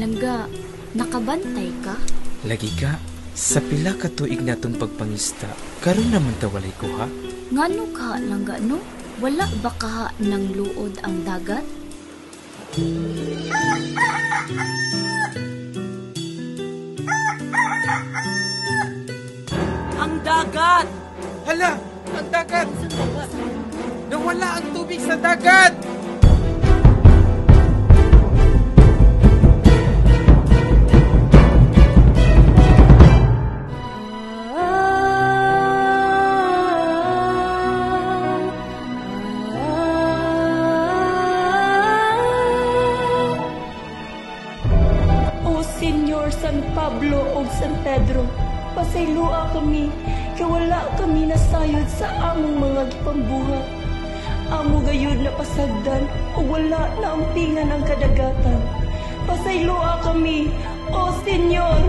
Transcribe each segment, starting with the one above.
Langga, nakabantay ka? Lagi ka, sa pila ka tuig natong pagpangista, karon naman tawalay ko ha? Ngano ka, Langga, no? Wala ba ka ng luod ang dagat? Ang dagat! Hala! Ang dagat! Nawala ang tubig sa dagat! Senyor San Pablo o San Pedro, pasaylua kami, kaya wala kami nasayod sa among mga gipambuhat. Amo gayud na pasagdan o wala na ampingan ang kadagatan. Pasaylua kami, o Senyor.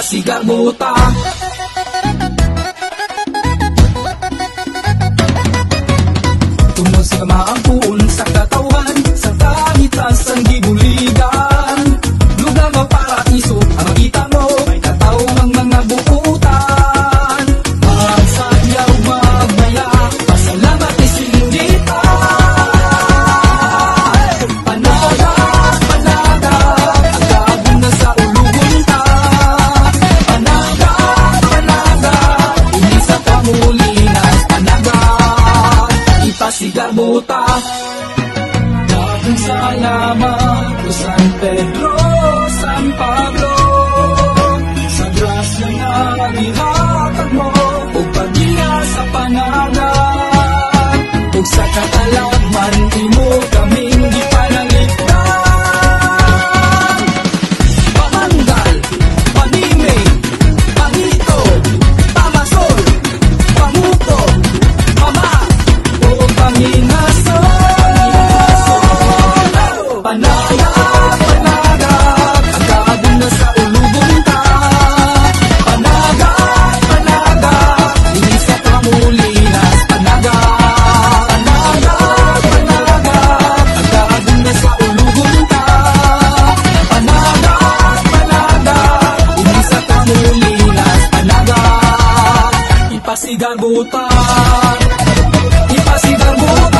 Sigar buta tungod sa kamaangkon sa katawan sa tanitas ang gibuligan lugar nga paraiso ang makita mo may katawang mga bukutan magsadyaw magmaya pasalamat isinditan panaga panaga ang kaabong na sa ulugon ta sigar buta dagang salamat o San Pedro, San Pablo sa grasya nga gihatag mo o pagdiya sa panagan o sa katalagman imo kaming gipanangitdan pamanggal, panime, pangito, pamasol, pamuto, mama panaga, panaga, ang kaabong na sa ulugon ta. Panaga, panaga, hindi sa kamulinas. Panaga, panaga, panaga, ang kaabong na sa ulugon ta. Panaga, panaga, hindi sa kamulinas. Panaga, ipasigar buta, ipasigar buta.